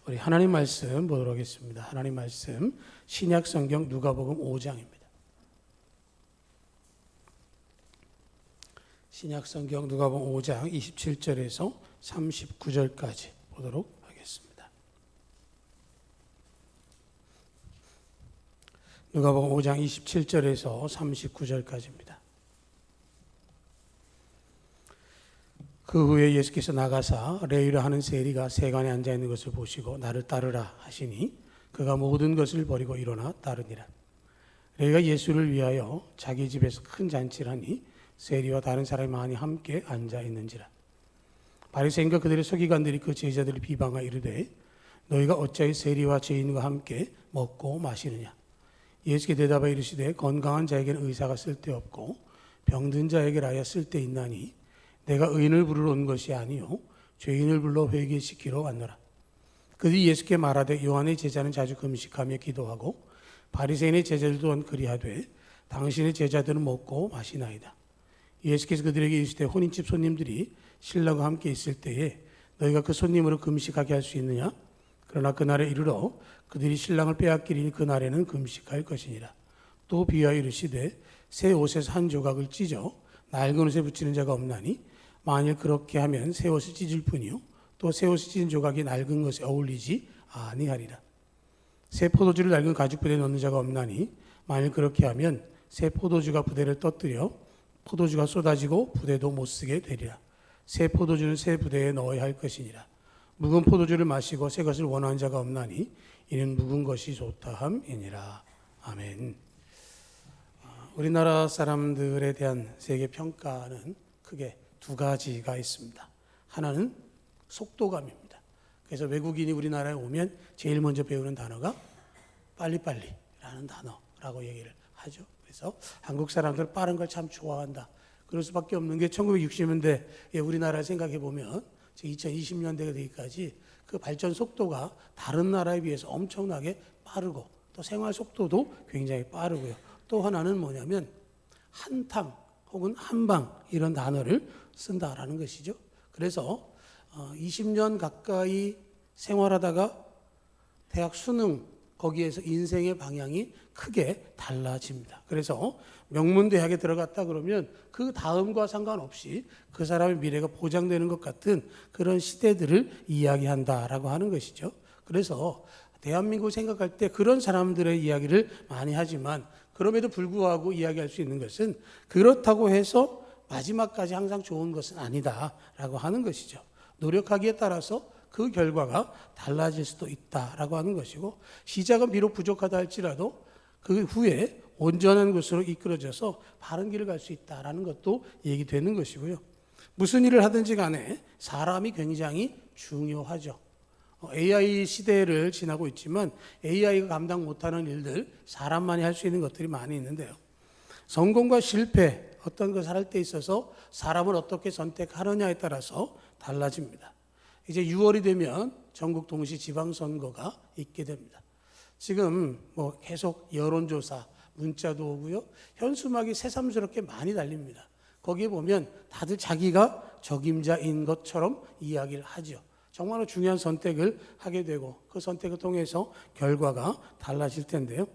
우리 하나님 말씀 보도록 하겠습니다. 하나님 말씀 신약 성경 누가복음 5장입니다. 신약 성경 누가복음 5장 27절에서 39절까지 보도록 하겠습니다. 누가복음 5장 27절에서 39절까지입니다. 그 후에 예수께서 나가사 레위라 하는 세리가 세간에 앉아 있는 것을 보시고 나를 따르라 하시니 그가 모든 것을 버리고 일어나 따르니라. 레위가 예수를 위하여 자기 집에서 큰 잔치를 하니 세리와 다른 사람이 많이 함께 앉아 있는지라. 바리새인과 그들의 서기관들이 그 제자들을 비방하여 이르되 너희가 어찌하여 세리와 죄인과 함께 먹고 마시느냐. 예수께 대답하여 이르시되 건강한 자에게는 의사가 쓸데없고 병든 자에게라야 쓸데있나니 내가 의인을 부르러 온 것이 아니요 죄인을 불러 회개시키러 왔노라. 그들이 예수께 말하되 요한의 제자는 자주 금식하며 기도하고 바리새인의 제자들도 또한 그리하되 당신의 제자들은 먹고 마시나이다. 예수께서 그들에게 이르시되 혼인집 손님들이 신랑과 함께 있을 때에 너희가 그 손님으로 금식하게 할 수 있느냐? 그러나 그날에 이르러 그들이 신랑을 빼앗기리니 그날에는 금식할 것이니라. 또 비유하여 이르시되 새 옷에서 한 조각을 찢어 낡은 옷에 붙이는 자가 없나니 만일 그렇게 하면 새 옷을 찢을 뿐이요 또 새 옷을 찢은 조각이 낡은 것에 어울리지 아니하리라. 새 포도주를 낡은 가죽 부대에 넣는 자가 없나니 만일 그렇게 하면 새 포도주가 부대를 떠뜨려 포도주가 쏟아지고 부대도 못 쓰게 되리라. 새 포도주는 새 부대에 넣어야 할 것이니라. 묵은 포도주를 마시고 새 것을 원하는 자가 없나니 이는 묵은 것이 좋다 함이니라. 아멘. 우리나라 사람들에 대한 세계 평가는 크게 두 가지가 있습니다. 하나는 속도감입니다. 그래서 외국인이 우리나라에 오면 제일 먼저 배우는 단어가 빨리빨리라는 단어라고 얘기를 하죠. 그래서 한국 사람들은 빠른 걸 참 좋아한다. 그럴 수밖에 없는 게 1960년대에 우리나라를 생각해 보면 2020년대가 되기까지 그 발전 속도가 다른 나라에 비해서 엄청나게 빠르고 또 생활 속도도 굉장히 빠르고요. 또 하나는 뭐냐면 한탕 혹은 한방 이런 단어를 쓴다라는 것이죠. 그래서 20년 가까이 생활하다가 대학 수능 거기에서 인생의 방향이 크게 달라집니다. 그래서 명문대학에 들어갔다 그러면 그 다음과 상관없이 그 사람의 미래가 보장되는 것 같은 그런 시대들을 이야기한다라고 하는 것이죠. 그래서 대한민국 생각할 때 그런 사람들의 이야기를 많이 하지만 그럼에도 불구하고 이야기할 수 있는 것은 그렇다고 해서 마지막까지 항상 좋은 것은 아니다라고 하는 것이죠. 노력하기에 따라서 그 결과가 달라질 수도 있다라고 하는 것이고 시작은 비록 부족하다 할지라도 그 후에 온전한 것으로 이끌어져서 바른 길을 갈 수 있다라는 것도 얘기되는 것이고요. 무슨 일을 하든지 간에 사람이 굉장히 중요하죠. AI 시대를 지나고 있지만 AI가 감당 못하는 일들 사람만이 할 수 있는 것들이 많이 있는데요. 성공과 실패 어떤 것을 할 때 있어서 사람을 어떻게 선택하느냐에 따라서 달라집니다. 이제 6월이 되면 전국 동시 지방선거가 있게 됩니다. 지금 계속 여론조사 문자도 오고요. 현수막이 새삼스럽게 많이 달립니다. 거기에 보면 다들 자기가 적임자인 것처럼 이야기를 하죠. 정말로 중요한 선택을 하게 되고 그 선택을 통해서 결과가 달라질 텐데요.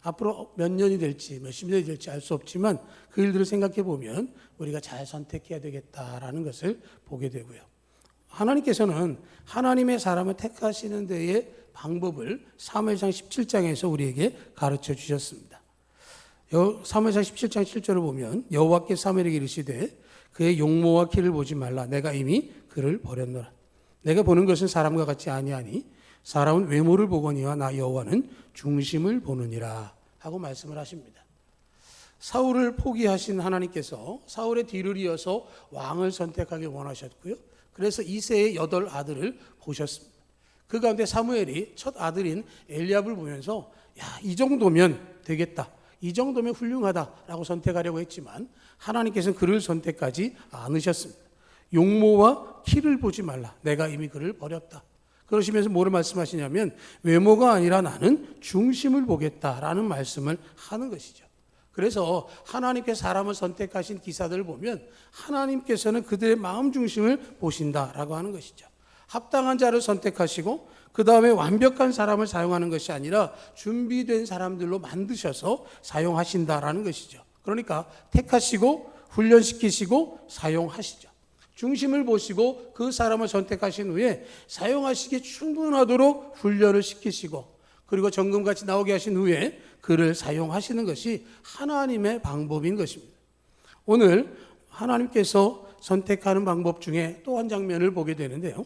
앞으로 몇 년이 될지 몇십 년이 될지 알 수 없지만 그 일들을 생각해 보면 우리가 잘 선택해야 되겠다라는 것을 보게 되고요. 하나님께서는 하나님의 사람을 택하시는 데의 방법을 사무엘상 17장에서 우리에게 가르쳐 주셨습니다. 사무엘상 17장 7절을 보면 여호와께서 사무엘에게 이르시되 그의 용모와 키를 보지 말라. 내가 이미 그를 버렸노라. 내가 보는 것은 사람과 같지 아니하니 사람은 외모를 보거니와 나 여호와는 중심을 보느니라 하고 말씀을 하십니다. 사울을 포기하신 하나님께서 사울의 뒤를 이어서 왕을 선택하기 원하셨고요. 그래서 이새의 8 아들을 보셨습니다. 그 가운데 사무엘이 첫 아들인 엘리압을 보면서 이 정도면 되겠다. 이 정도면 훌륭하다라고 선택하려고 했지만 하나님께서는 그를 선택하지 않으셨습니다. 용모와 키를 보지 말라. 내가 이미 그를 버렸다. 그러시면서 뭐를 말씀하시냐면 외모가 아니라 나는 중심을 보겠다라는 말씀을 하는 것이죠. 그래서 하나님께서 사람을 선택하신 기사들을 보면 하나님께서는 그들의 마음 중심을 보신다라고 하는 것이죠. 합당한 자를 선택하시고 그 다음에 완벽한 사람을 사용하는 것이 아니라 준비된 사람들로 만드셔서 사용하신다라는 것이죠. 그러니까 택하시고 훈련시키시고 사용하시죠. 중심을 보시고 그 사람을 선택하신 후에 사용하시기에 충분하도록 훈련을 시키시고, 그리고 정금같이 나오게 하신 후에 그를 사용하시는 것이 하나님의 방법인 것입니다. 오늘 하나님께서 선택하는 방법 중에 또 한 장면을 보게 되는데요.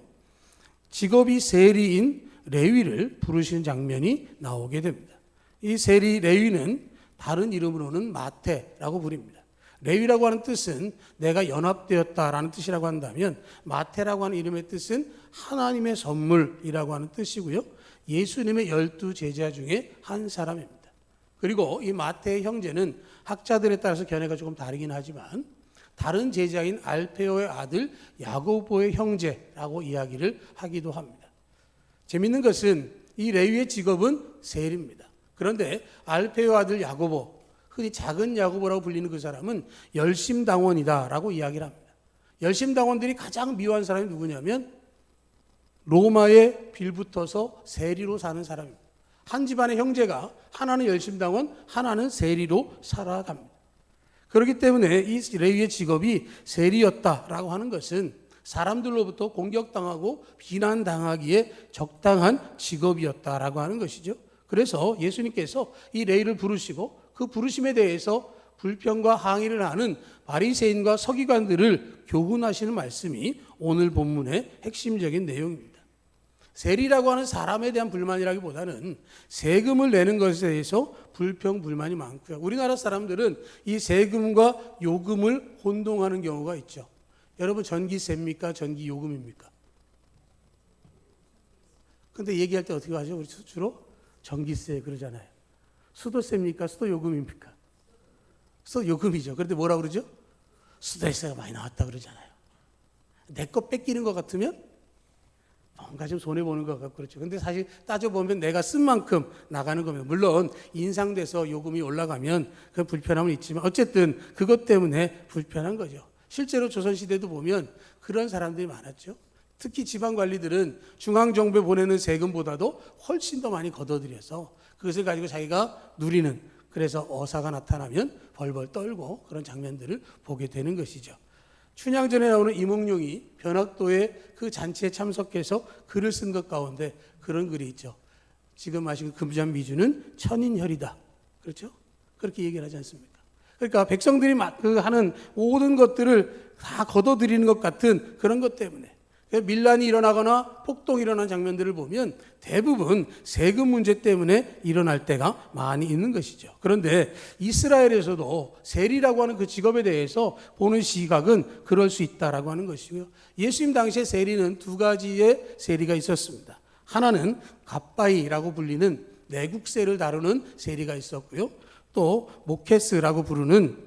직업이 세리인 레위를 부르시는 장면이 나오게 됩니다. 이 세리 레위는 다른 이름으로는 마태라고 부릅니다. 레위라고 하는 뜻은 내가 연합되었다라는 뜻이라고 한다면, 마태라고 하는 이름의 뜻은 하나님의 선물이라고 하는 뜻이고요. 예수님의 12 제자 중에 한 사람입니다. 그리고 이 마태의 형제는 학자들에 따라서 견해가 조금 다르긴 하지만 다른 제자인 알페오의 아들 야고보의 형제라고 이야기를 하기도 합니다. 재밌는 것은 이 레위의 직업은 세리입니다. 그런데 알페오 아들 야고보, 흔히 작은 야고보라고 불리는 그 사람은 열심당원이다라고 이야기를 합니다. 열심당원들이 가장 미워한 사람이 누구냐면 로마에 빌붙어서 세리로 사는 사람입니다. 한 집안의 형제가 하나는 열심당원, 하나는 세리로 살아갑니다. 그렇기 때문에 이 레위의 직업이 세리였다라고 하는 것은 사람들로부터 공격당하고 비난당하기에 적당한 직업이었다라고 하는 것이죠. 그래서 예수님께서 이 레위를 부르시고 그 부르심에 대해서 불평과 항의를 하는 바리새인과 서기관들을 교훈하시는 말씀이 오늘 본문의 핵심적인 내용입니다. 세리라고 하는 사람에 대한 불만이라기보다는 세금을 내는 것에 대해서 불평, 불만이 많고요. 우리나라 사람들은 이 세금과 요금을 혼동하는 경우가 있죠. 여러분, 전기세입니까? 전기요금입니까? 근데 얘기할 때 어떻게 하죠? 우리 주로 전기세 그러잖아요. 수도세입니까? 수도요금입니까? 수도요금이죠. 그런데 뭐라 그러죠? 수도세가 많이 나왔다 그러잖아요. 내 거 뺏기는 것 같으면 뭔가 좀 손해보는 것 같고 그렇죠. 근데 사실 따져보면 내가 쓴 만큼 나가는 겁니다. 물론 인상돼서 요금이 올라가면 그 불편함은 있지만 어쨌든 그것 때문에 불편한 거죠. 실제로 조선시대도 보면 그런 사람들이 많았죠. 특히 지방관리들은 중앙정부에 보내는 세금보다도 훨씬 더 많이 걷어들여서 그것을 가지고 자기가 누리는, 그래서 어사가 나타나면 벌벌 떨고 그런 장면들을 보게 되는 것이죠. 춘향전에 나오는 이몽룡이 변학도의 그 잔치에 참석해서 글을 쓴 것 가운데 그런 글이 있죠. 지금 마신 금잔미주는 천인혈이다. 그렇죠? 그렇게 얘기를 하지 않습니까? 그러니까 백성들이 하는 모든 것들을 다 걷어들이는 것 같은 그런 것 때문에 밀란이 일어나거나 폭동이 일어난 장면들을 보면 대부분 세금 문제 때문에 일어날 때가 많이 있는 것이죠. 그런데 이스라엘에서도 세리라고 하는 그 직업에 대해서 보는 시각은 그럴 수 있다라고 하는 것이고요. 예수님 당시에 세리는 두 가지의 세리가 있었습니다. 하나는 갓바이라고 불리는 내국세를 다루는 세리가 있었고요. 또 모케스라고 부르는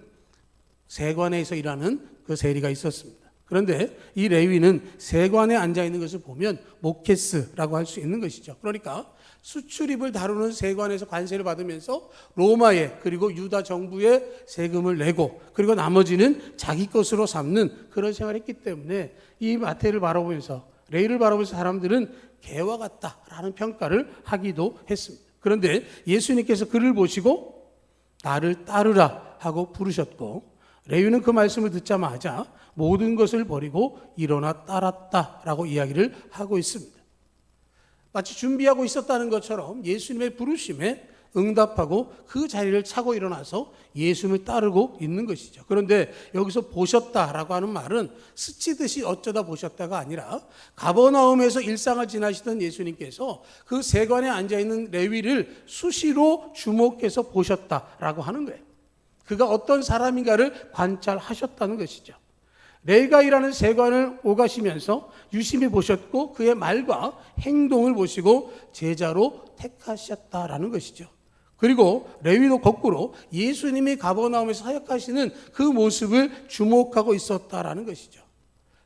세관에서 일하는 그 세리가 있었습니다. 그런데 이 레위는 세관에 앉아있는 것을 보면 모케스라고 할 수 있는 것이죠. 그러니까 수출입을 다루는 세관에서 관세를 받으면서 로마에 그리고 유다 정부에 세금을 내고 그리고 나머지는 자기 것으로 삼는 그런 생활을 했기 때문에 이 마태를 바라보면서, 레위를 바라보면서 사람들은 개와 같다라는 평가를 하기도 했습니다. 그런데 예수님께서 그를 보시고 나를 따르라 하고 부르셨고, 레위는 그 말씀을 듣자마자 모든 것을 버리고 일어나 따랐다라고 이야기를 하고 있습니다. 마치 준비하고 있었다는 것처럼 예수님의 부르심에 응답하고 그 자리를 차고 일어나서 예수님을 따르고 있는 것이죠. 그런데 여기서 보셨다라고 하는 말은 스치듯이 어쩌다 보셨다가 아니라 가버나움에서 일상을 지나시던 예수님께서 그 세관에 앉아있는 레위를 수시로 주목해서 보셨다라고 하는 거예요. 그가 어떤 사람인가를 관찰하셨다는 것이죠. 레가이라는 세관을 오가시면서 유심히 보셨고 그의 말과 행동을 보시고 제자로 택하셨다라는 것이죠. 그리고 레위도 거꾸로 예수님이 가버나움에서 사역하시는 그 모습을 주목하고 있었다라는 것이죠.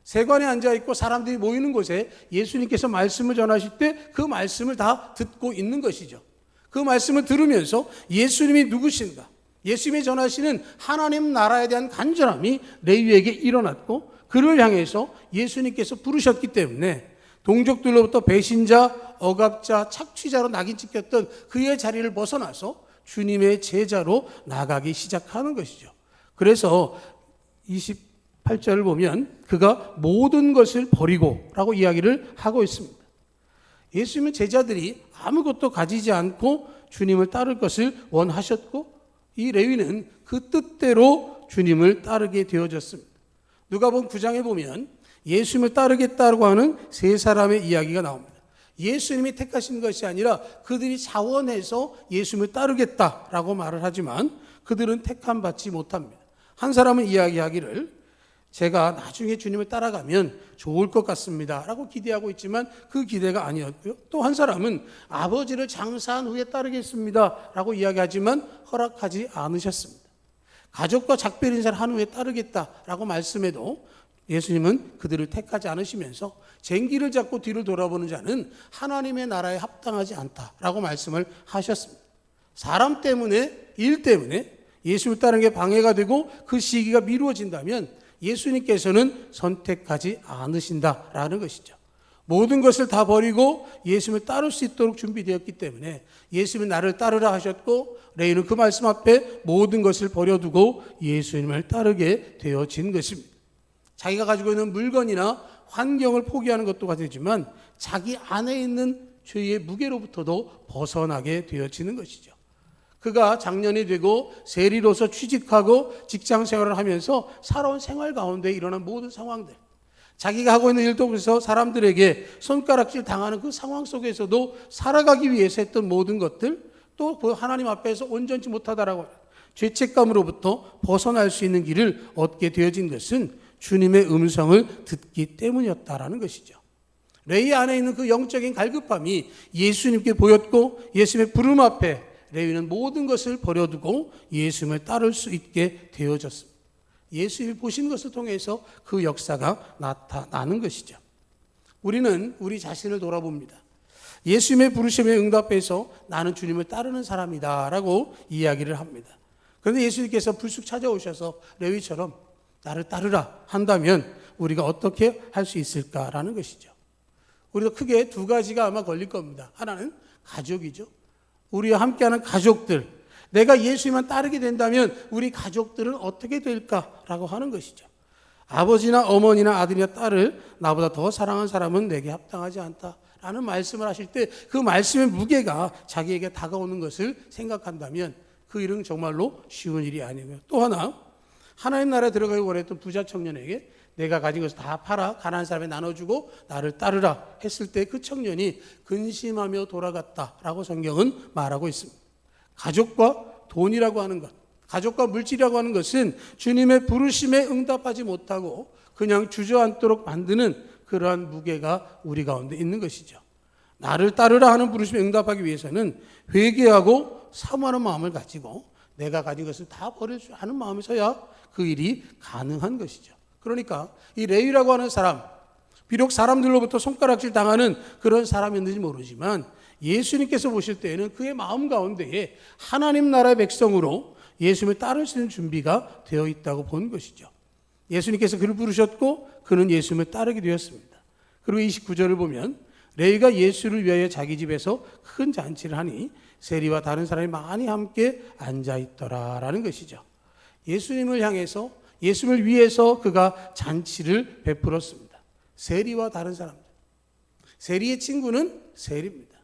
세관에 앉아있고 사람들이 모이는 곳에 예수님께서 말씀을 전하실 때 그 말씀을 다 듣고 있는 것이죠. 그 말씀을 들으면서 예수님이 누구신가, 예수님이 전하시는 하나님 나라에 대한 간절함이 레위에게 일어났고 그를 향해서 예수님께서 부르셨기 때문에 동족들로부터 배신자, 억압자, 착취자로 낙인 찍혔던 그의 자리를 벗어나서 주님의 제자로 나가기 시작하는 것이죠. 그래서 28절을 보면 그가 모든 것을 버리고 라고 이야기를 하고 있습니다. 예수님은 제자들이 아무것도 가지지 않고 주님을 따를 것을 원하셨고 이 레위는 그 뜻대로 주님을 따르게 되어졌습니다. 누가복음 9장에 보면 예수님을 따르겠다고 하는 세 사람의 이야기가 나옵니다. 예수님이 택하신 것이 아니라 그들이 자원해서 예수님을 따르겠다라고 말을 하지만 그들은 택함 받지 못합니다. 한 사람은 이야기하기를 제가 나중에 주님을 따라가면 좋을 것 같습니다 라고 기대하고 있지만 그 기대가 아니었고요. 또 한 사람은 아버지를 장사한 후에 따르겠습니다 라고 이야기하지만 허락하지 않으셨습니다. 가족과 작별 인사를 한 후에 따르겠다라고 말씀해도 예수님은 그들을 택하지 않으시면서 쟁기를 잡고 뒤를 돌아보는 자는 하나님의 나라에 합당하지 않다라고 말씀을 하셨습니다. 사람 때문에, 일 때문에 예수를 따르는 게 방해가 되고 그 시기가 미루어진다면 예수님께서는 선택하지 않으신다라는 것이죠. 모든 것을 다 버리고 예수님을 따를 수 있도록 준비되었기 때문에 예수님은 나를 따르라 하셨고 레위는 그 말씀 앞에 모든 것을 버려두고 예수님을 따르게 되어진 것입니다. 자기가 가지고 있는 물건이나 환경을 포기하는 것도 되지만 자기 안에 있는 죄의 무게로부터도 벗어나게 되어지는 것이죠. 그가 장년이 되고 세리로서 취직하고 직장 생활을 하면서 살아온 생활 가운데 일어난 모든 상황들, 자기가 하고 있는 일도 그래서 사람들에게 손가락질 당하는 그 상황 속에서도 살아가기 위해서 했던 모든 것들, 또 하나님 앞에서 온전치 못하다라고 죄책감으로부터 벗어날 수 있는 길을 얻게 되어진 것은 주님의 음성을 듣기 때문이었다라는 것이죠. 레위 안에 있는 그 영적인 갈급함이 예수님께 보였고 예수님의 부름 앞에 레위는 모든 것을 버려두고 예수님을 따를 수 있게 되어졌습니다. 예수님이 보신 것을 통해서 그 역사가 나타나는 것이죠. 우리는 우리 자신을 돌아봅니다. 예수님의 부르심에 응답해서 나는 주님을 따르는 사람이다 라고 이야기를 합니다. 그런데 예수님께서 불쑥 찾아오셔서 레위처럼 나를 따르라 한다면 우리가 어떻게 할 수 있을까라는 것이죠. 우리도 크게 두 가지가 아마 걸릴 겁니다. 하나는 가족이죠. 우리와 함께하는 가족들, 내가 예수님만 따르게 된다면 우리 가족들은 어떻게 될까라고 하는 것이죠. 아버지나 어머니나 아들이나 딸을 나보다 더 사랑하는 사람은 내게 합당하지 않다라는 말씀을 하실 때 그 말씀의 무게가 자기에게 다가오는 것을 생각한다면 그 일은 정말로 쉬운 일이 아니고요. 또 하나님 나라에 들어가기 원했던 부자 청년에게 내가 가진 것을 다 팔아 가난한 사람에 나눠주고 나를 따르라 했을 때 그 청년이 근심하며 돌아갔다라고 성경은 말하고 있습니다. 가족과 돈이라고 하는 것, 가족과 물질이라고 하는 것은 주님의 부르심에 응답하지 못하고 그냥 주저앉도록 만드는 그러한 무게가 우리 가운데 있는 것이죠. 나를 따르라 하는 부르심에 응답하기 위해서는 회개하고 사모하는 마음을 가지고 내가 가진 것을 다 버려주려 하는 마음에서야 그 일이 가능한 것이죠. 그러니까 이 레위라고 하는 사람, 비록 사람들로부터 손가락질 당하는 그런 사람이었는지 모르지만 예수님께서 보실 때에는 그의 마음 가운데에 하나님 나라의 백성으로 예수님을 따를 수 있는 준비가 되어 있다고 본 것이죠. 예수님께서 그를 부르셨고 그는 예수님을 따르게 되었습니다. 그리고 29절을 보면 레위가 예수를 위하여 자기 집에서 큰 잔치를 하니 세리와 다른 사람이 많이 함께 앉아있더라라는 것이죠. 예수님을 향해서 예수님을 위해서 그가 잔치를 베풀었습니다. 세리와 다른 사람들. 세리의 친구는 세리입니다.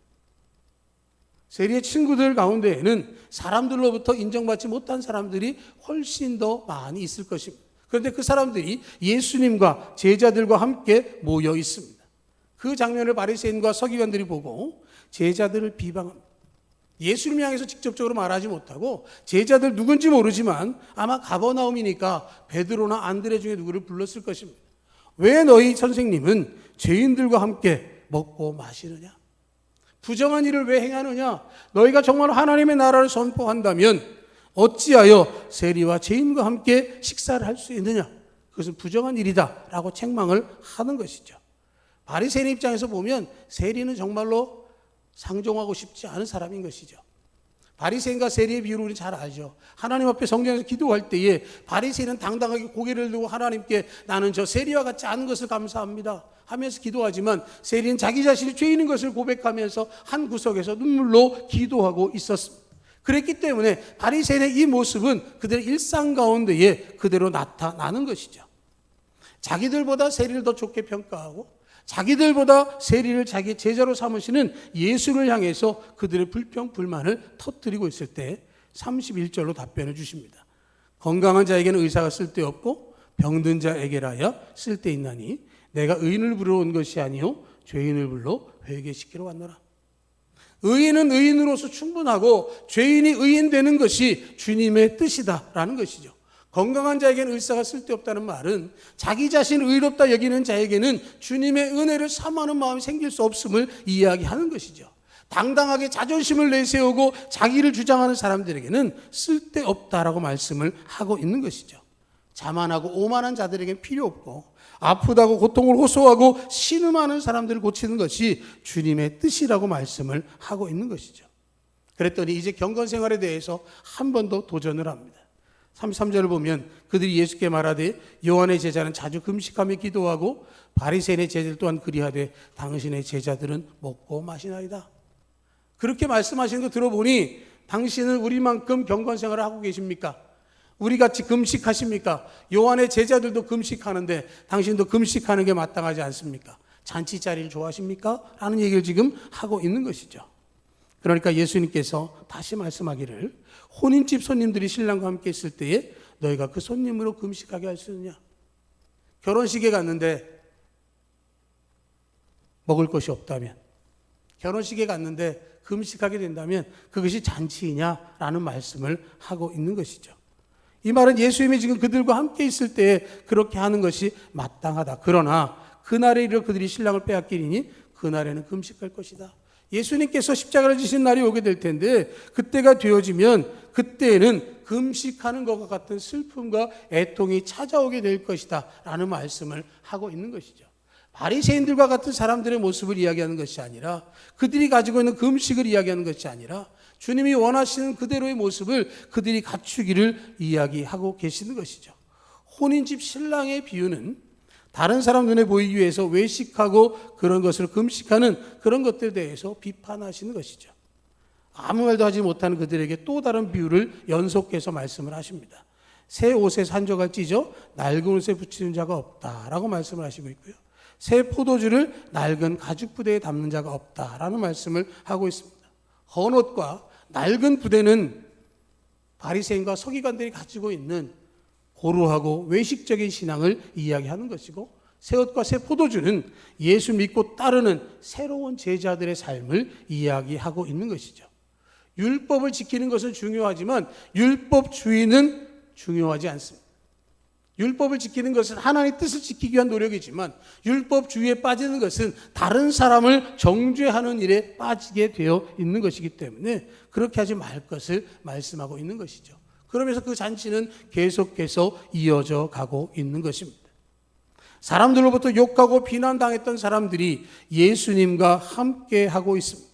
세리의 친구들 가운데에는 사람들로부터 인정받지 못한 사람들이 훨씬 더 많이 있을 것입니다. 그런데 그 사람들이 예수님과 제자들과 함께 모여 있습니다. 그 장면을 바리새인과 서기관들이 보고 제자들을 비방합니다. 예수님 향해서 직접적으로 말하지 못하고 제자들 누군지 모르지만 아마 가버나움이니까 베드로나 안드레 중에 누구를 불렀을 것입니다. 왜 너희 선생님은 죄인들과 함께 먹고 마시느냐? 부정한 일을 왜 행하느냐? 너희가 정말 하나님의 나라를 선포한다면 어찌하여 세리와 죄인과 함께 식사를 할 수 있느냐? 그것은 부정한 일이다 라고 책망을 하는 것이죠. 바리새인 입장에서 보면 세리는 정말로 상종하고 싶지 않은 사람인 것이죠. 바리새인과 세리의 비유를 우리 잘 알죠. 하나님 앞에 성전에서 기도할 때에 바리새인은 당당하게 고개를 들고 하나님께 나는 저 세리와 같지 않은 것을 감사합니다 하면서 기도하지만, 세리는 자기 자신이 죄인인 것을 고백하면서 한 구석에서 눈물로 기도하고 있었습니다. 그랬기 때문에 바리새인의 이 모습은 그들의 일상 가운데에 그대로 나타나는 것이죠. 자기들보다 세리를 더 좋게 평가하고 자기들보다 세리를 자기 제자로 삼으시는 예수를 향해서 그들의 불평, 불만을 터뜨리고 있을 때 31절로 답변해 주십니다. 건강한 자에게는 의사가 쓸데없고 병든 자에게라야 쓸데있나니 내가 의인을 부르러 온 것이 아니요 죄인을 불러 회개시키러 왔노라. 의인은 의인으로서 충분하고 죄인이 의인 되는 것이 주님의 뜻이다라는 것이죠. 건강한 자에게는 의사가 쓸데없다는 말은 자기 자신을 의롭다 여기는 자에게는 주님의 은혜를 사모하는 마음이 생길 수 없음을 이야기하는 것이죠. 당당하게 자존심을 내세우고 자기를 주장하는 사람들에게는 쓸데없다라고 말씀을 하고 있는 것이죠. 자만하고 오만한 자들에게는 필요 없고 아프다고 고통을 호소하고 신음하는 사람들을 고치는 것이 주님의 뜻이라고 말씀을 하고 있는 것이죠. 그랬더니 이제 경건 생활에 대해서 한 번 더 도전을 합니다. 33절을 보면 그들이 예수께 말하되 요한의 제자는 자주 금식하며 기도하고 바리새인의 제자들 또한 그리하되 당신의 제자들은 먹고 마시나이다. 그렇게 말씀하시는 거 들어보니 당신은 우리만큼 경건 생활을 하고 계십니까? 우리같이 금식하십니까? 요한의 제자들도 금식하는데 당신도 금식하는 게 마땅하지 않습니까? 잔치자리를 좋아하십니까? 라는 얘기를 지금 하고 있는 것이죠. 그러니까 예수님께서 다시 말씀하기를 혼인집 손님들이 신랑과 함께 있을 때에 너희가 그 손님으로 금식하게 할 수 있느냐? 결혼식에 갔는데 먹을 것이 없다면, 결혼식에 갔는데 금식하게 된다면 그것이 잔치이냐라는 말씀을 하고 있는 것이죠. 이 말은 예수님이 지금 그들과 함께 있을 때에 그렇게 하는 것이 마땅하다. 그러나 그날에 이르러 그들이 신랑을 빼앗기리니 그날에는 금식할 것이다. 예수님께서 십자가를 지신 날이 오게 될 텐데 그때가 되어지면 그때에는 금식하는 것과 같은 슬픔과 애통이 찾아오게 될 것이다 라는 말씀을 하고 있는 것이죠. 바리새인들과 같은 사람들의 모습을 이야기하는 것이 아니라, 그들이 가지고 있는 금식을 이야기하는 것이 아니라 주님이 원하시는 그대로의 모습을 그들이 갖추기를 이야기하고 계시는 것이죠. 혼인집 신랑의 비유는 다른 사람 눈에 보이기 위해서 외식하고 그런 것을 금식하는 그런 것들에 대해서 비판하시는 것이죠. 아무 말도 하지 못하는 그들에게 또 다른 비유를 연속해서 말씀을 하십니다. 새 옷에 산조가 찢어 낡은 옷에 붙이는 자가 없다라고 말씀을 하시고 있고요. 새 포도주를 낡은 가죽 부대에 담는 자가 없다라는 말씀을 하고 있습니다. 헌 옷과 낡은 부대는 바리새인과 서기관들이 가지고 있는 고루하고 외식적인 신앙을 이야기하는 것이고, 새 옷과 새 포도주는 예수 믿고 따르는 새로운 제자들의 삶을 이야기하고 있는 것이죠. 율법을 지키는 것은 중요하지만 율법주의는 중요하지 않습니다. 율법을 지키는 것은 하나님의 뜻을 지키기 위한 노력이지만 율법주의에 빠지는 것은 다른 사람을 정죄하는 일에 빠지게 되어 있는 것이기 때문에 그렇게 하지 말 것을 말씀하고 있는 것이죠. 그러면서 그 잔치는 계속해서 이어져 가고 있는 것입니다. 사람들로부터 욕하고 비난당했던 사람들이 예수님과 함께 하고 있습니다.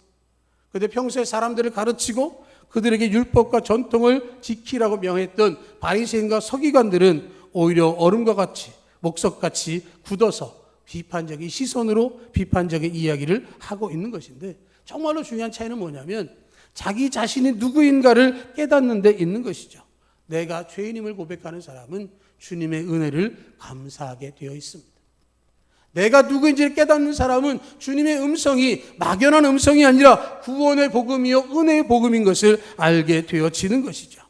그런데 평소에 사람들을 가르치고 그들에게 율법과 전통을 지키라고 명했던 바리새인과 서기관들은 오히려 얼음과 같이 목석같이 굳어서 비판적인 시선으로 비판적인 이야기를 하고 있는 것인데, 정말로 중요한 차이는 뭐냐면 자기 자신이 누구인가를 깨닫는 데 있는 것이죠. 내가 죄인임을 고백하는 사람은 주님의 은혜를 감사하게 되어 있습니다. 내가 누구인지를 깨닫는 사람은 주님의 음성이 막연한 음성이 아니라 구원의 복음이요 은혜의 복음인 것을 알게 되어지는 것이죠.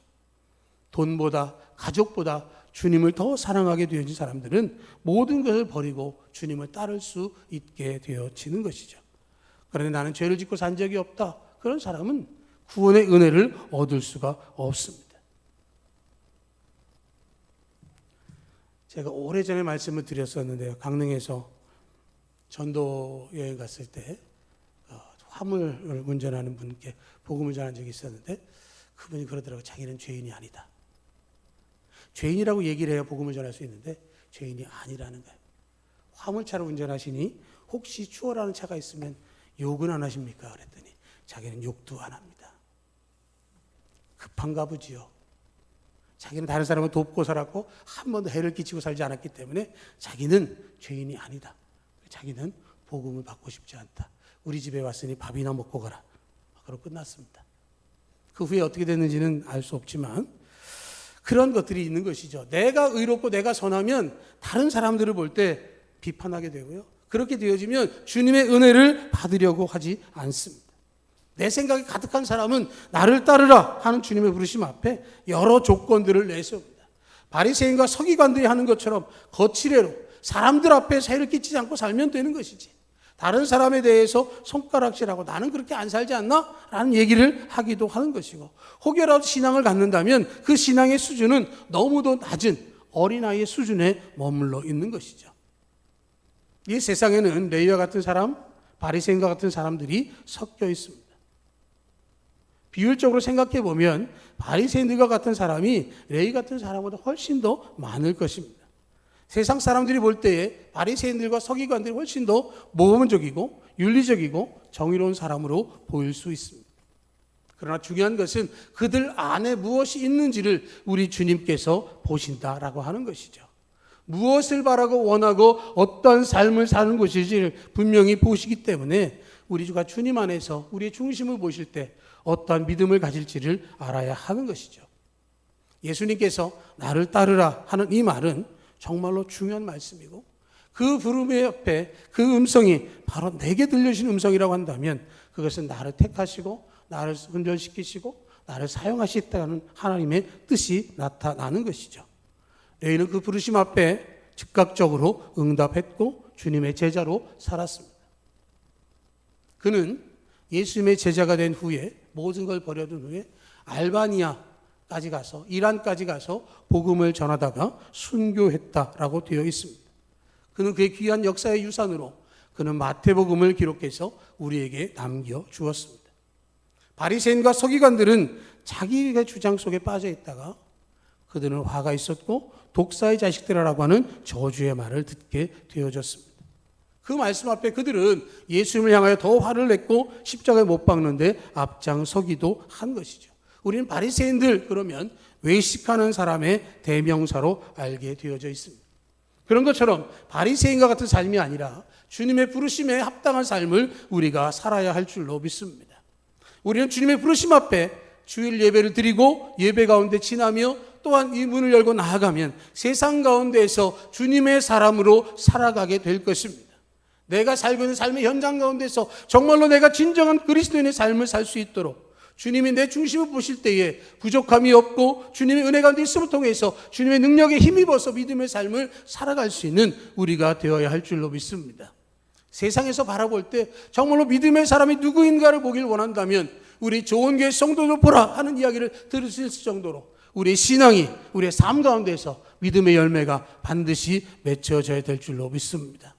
돈보다 가족보다 주님을 더 사랑하게 되어진 사람들은 모든 것을 버리고 주님을 따를 수 있게 되어지는 것이죠. 그런데 나는 죄를 짓고 산 적이 없다. 그런 사람은 구원의 은혜를 얻을 수가 없습니다. 제가 오래전에 말씀을 드렸었는데요. 강릉에서 전도 여행 갔을 때 화물을 운전하는 분께 복음을 전한 적이 있었는데 그분이 그러더라고요. 자기는 죄인이 아니다. 죄인이라고 얘기를 해야 복음을 전할 수 있는데 죄인이 아니라는 거예요. 화물차를 운전하시니 혹시 추월하는 차가 있으면 욕은 안 하십니까? 그랬더니 자기는 욕도 안 합니다. 급한가 보지요. 자기는 다른 사람을 돕고 살았고 한 번도 해를 끼치고 살지 않았기 때문에 자기는 죄인이 아니다. 자기는 복음을 받고 싶지 않다. 우리 집에 왔으니 밥이나 먹고 가라. 그러고 끝났습니다. 그 후에 어떻게 됐는지는 알 수 없지만 그런 것들이 있는 것이죠. 내가 의롭고 내가 선하면 다른 사람들을 볼 때 비판하게 되고요. 그렇게 되어지면 주님의 은혜를 받으려고 하지 않습니다. 내 생각이 가득한 사람은 나를 따르라 하는 주님의 부르심 앞에 여러 조건들을 내세웁니다. 바리새인과 서기관들이 하는 것처럼 거칠애로 사람들 앞에 해를 끼치지 않고 살면 되는 것이지. 다른 사람에 대해서 손가락질하고 나는 그렇게 안 살지 않나? 라는 얘기를 하기도 하는 것이고, 혹여라도 신앙을 갖는다면 그 신앙의 수준은 너무도 낮은 어린아이의 수준에 머물러 있는 것이죠. 이 세상에는 레위와 같은 사람, 바리새인과 같은 사람들이 섞여 있습니다. 비율적으로 생각해 보면 바리새인들과 같은 사람이 레위 같은 사람보다 훨씬 더 많을 것입니다. 세상 사람들이 볼 때에 바리새인들과 서기관들이 훨씬 더 모범적이고 윤리적이고 정의로운 사람으로 보일 수 있습니다. 그러나 중요한 것은 그들 안에 무엇이 있는지를 우리 주님께서 보신다라고 하는 것이죠. 무엇을 바라고 원하고 어떤 삶을 사는 것인지를 분명히 보시기 때문에 우리 주가 주님 안에서 우리의 중심을 보실 때 어떠한 믿음을 가질지를 알아야 하는 것이죠. 예수님께서 나를 따르라 하는 이 말은 정말로 중요한 말씀이고, 그 부름의 옆에 그 음성이 바로 내게 들려주신 음성이라고 한다면 그것은 나를 택하시고 나를 훈련시키시고 나를 사용하시겠다는 하나님의 뜻이 나타나는 것이죠. 레위는 그 부르심 앞에 즉각적으로 응답했고 주님의 제자로 살았습니다. 그는 예수님의 제자가 된 후에 모든 걸 버려둔 후에 알바니아까지 가서 이란까지 가서 복음을 전하다가 순교했다라고 되어 있습니다. 그는 그의 귀한 역사의 유산으로 그는 마태복음을 기록해서 우리에게 남겨주었습니다. 바리새인과 서기관들은 자기의 주장 속에 빠져 있다가 그들은 화가 있었고 독사의 자식들이라고 하는 저주의 말을 듣게 되어졌습니다. 그 말씀 앞에 그들은 예수님을 향하여 더 화를 냈고 십자가에 못 박는데 앞장서기도 한 것이죠. 우리는 바리새인들 그러면 외식하는 사람의 대명사로 알게 되어져 있습니다. 그런 것처럼 바리새인과 같은 삶이 아니라 주님의 부르심에 합당한 삶을 우리가 살아야 할 줄로 믿습니다. 우리는 주님의 부르심 앞에 주일 예배를 드리고 예배 가운데 지나며 또한 이 문을 열고 나아가면 세상 가운데에서 주님의 사람으로 살아가게 될 것입니다. 내가 살고 있는 삶의 현장 가운데서 정말로 내가 진정한 그리스도인의 삶을 살 수 있도록 주님이 내 중심을 보실 때에 부족함이 없고 주님의 은혜 가운데 있음을 통해서 주님의 능력에 힘입어서 믿음의 삶을 살아갈 수 있는 우리가 되어야 할 줄로 믿습니다. 세상에서 바라볼 때 정말로 믿음의 사람이 누구인가를 보길 원한다면 우리 좋은 교회 성도들 보라 하는 이야기를 들을 수 있을 정도로 우리의 신앙이 우리의 삶 가운데서 믿음의 열매가 반드시 맺혀져야 될 줄로 믿습니다.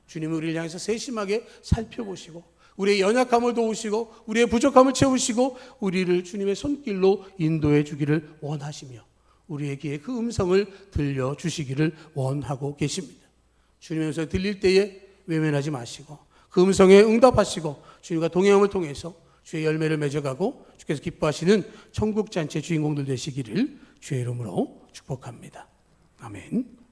주님은 우리를 향해서 세심하게 살펴보시고 우리의 연약함을 도우시고 우리의 부족함을 채우시고 우리를 주님의 손길로 인도해 주기를 원하시며 우리에게 그 음성을 들려주시기를 원하고 계십니다. 주님의 음성이 들릴 때에 외면하지 마시고 그 음성에 응답하시고 주님과 동행함을 통해서 주의 열매를 맺어가고 주께서 기뻐하시는 천국잔치의 주인공들 되시기를 주의 이름으로 축복합니다. 아멘.